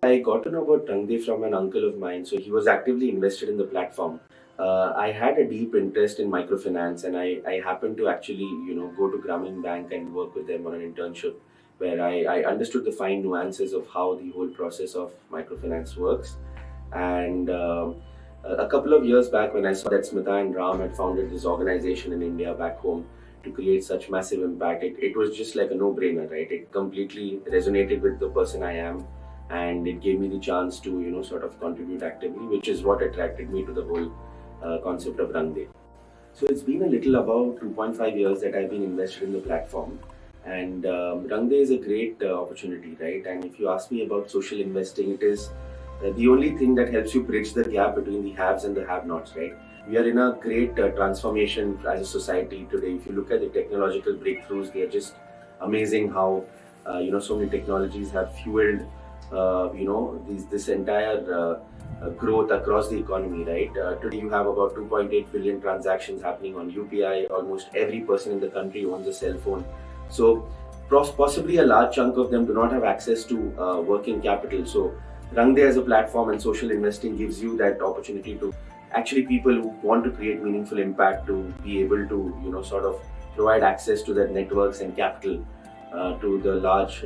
I got to know about Rangde from an uncle of mine. So he was actively invested in the platform. I had a deep interest in microfinance, and I happened to actually, go to Grameen Bank and work with them on an internship where I understood the fine nuances of how the whole process of microfinance works. And a couple of years back, when I saw that Smita and Ram had founded this organization in India back home to create such massive impact, it was just like a no-brainer, right? It completely resonated with the person I am, and it gave me the chance to sort of contribute actively, which is what attracted me to the whole concept of Rangde. So it's been a little about 2.5 years that I've been invested in the platform, and Rangde is a great opportunity, right? And if you ask me about social investing, it is the only thing that helps you bridge the gap between the haves and the have-nots, right? We are in a great transformation as a society today. If you look at the technological breakthroughs, they are just amazing. How so many technologies have fueled this entire growth across the economy, right? Today you have about 2.8 billion transactions happening on UPI. Almost every person in the country owns a cell phone. So possibly a large chunk of them do not have access to working capital. So Rangde as a platform and social investing gives you that opportunity to actually people who want to create meaningful impact to be able to sort of provide access to their networks and capital to the large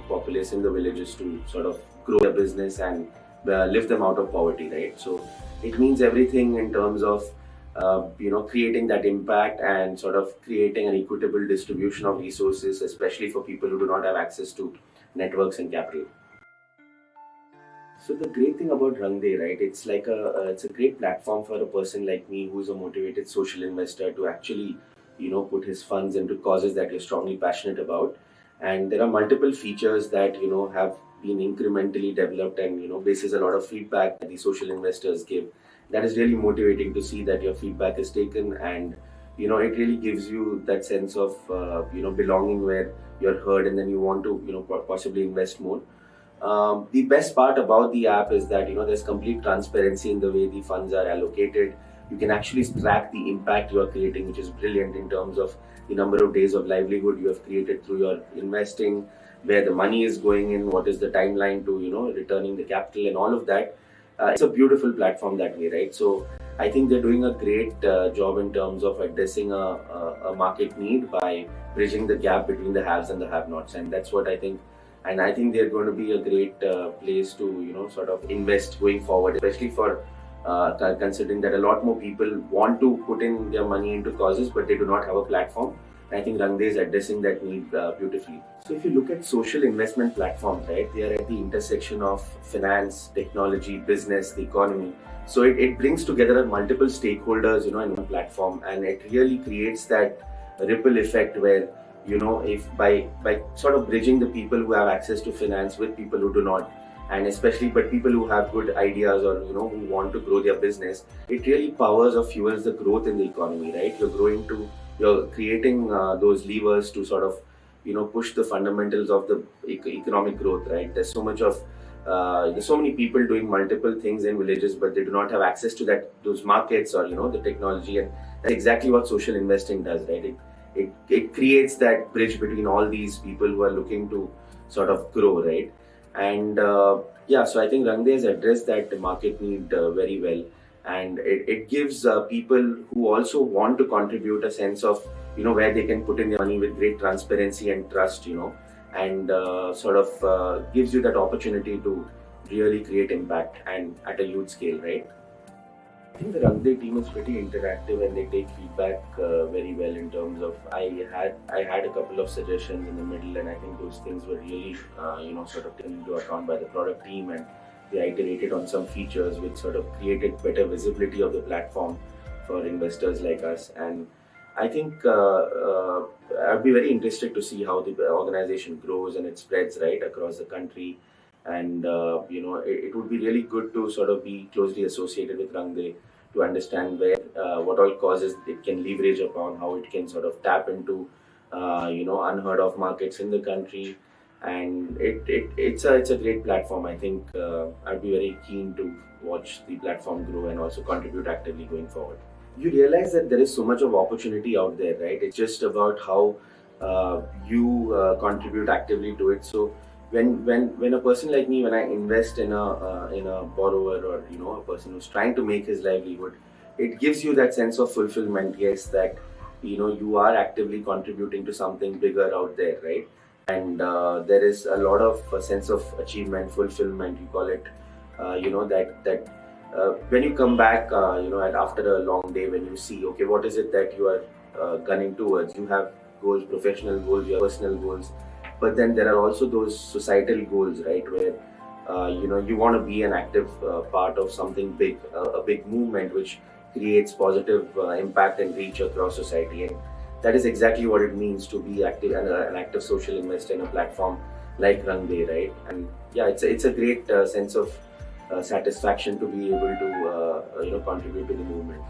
populace in the villages to sort of grow their business and lift them out of poverty, right? So it means everything in terms of creating that impact and sort of creating an equitable distribution of resources, especially for people who do not have access to networks and capital. So the great thing about Rangde, right? It's like it's a great platform for a person like me who is a motivated social investor to actually, put his funds into causes that you're strongly passionate about. And there are multiple features that have been incrementally developed, and basis a lot of feedback that the social investors give. That is really motivating to see that your feedback is taken, and it really gives you that sense of belonging where you're heard, and then you want to possibly invest more. The best part about the app is that there's complete transparency in the way the funds are allocated. You can actually track the impact you are creating, which is brilliant in terms of the number of days of livelihood you have created through your investing, where the money is going in, what is the timeline to returning the capital, and all of that. It's a beautiful platform that way, right? So I think they're doing a great job in terms of addressing a market need by bridging the gap between the haves and the have-nots, and that's what I think. And I think they're going to be a great place to sort of invest going forward, especially for considering that a lot more people want to put in their money into causes, but they do not have a platform. I think Rangde is addressing that need beautifully. So if you look at social investment platforms, right, they are at the intersection of finance, technology, business, the economy. So it brings together multiple stakeholders, in one platform, and it really creates that ripple effect where if by sort of bridging the people who have access to finance with people who do not, and especially but people who have good ideas or who want to grow their business, it really powers or fuels the growth in the economy, right? You're creating those levers to sort of push the fundamentals of the economic growth, right? There's so many people doing multiple things in villages, but they do not have access to those markets or the technology, and that's exactly what social investing does, right? It creates that bridge between all these people who are looking to sort of grow, right? And yeah, so I think Rangde has addressed that market need very well, and it gives people who also want to contribute a sense of where they can put in their money with great transparency and trust, and sort of gives you that opportunity to really create impact and at a huge scale, right? I think the Rangde team is pretty interactive and they take feedback very well in terms of I had a couple of suggestions in the middle, and I think those things were really sort of taken into account by the product team, and they iterated on some features which sort of created better visibility of the platform for investors like us. And I think I'd be very interested to see how the organization grows and it spreads right across the country. And it would be really good to sort of be closely associated with Rangde to understand where what all causes it can leverage upon, how it can sort of tap into unheard of markets in the country. And it's a great platform. I think I'd be very keen to watch the platform grow and also contribute actively going forward. You realize that there is so much of opportunity out there, right? It's just about how you contribute actively to it. So when a person like me, when I invest in a borrower, or a person who's trying to make his livelihood, it gives you that sense of fulfillment. Yes, that you are actively contributing to something bigger out there, right? And there is a lot of sense of achievement, fulfillment, you call it. When you come back, after a long day, when you see, okay, what is it that you are gunning towards? You have goals, professional goals, you have personal goals, but then there are also those societal goals, right? Where you want to be an active part of something big, a big movement which creates positive impact and reach across society. And that is exactly what it means to be active and an active social investor in a platform like Rangde, right? And yeah, it's a great sense of satisfaction to be able to contribute to the movement.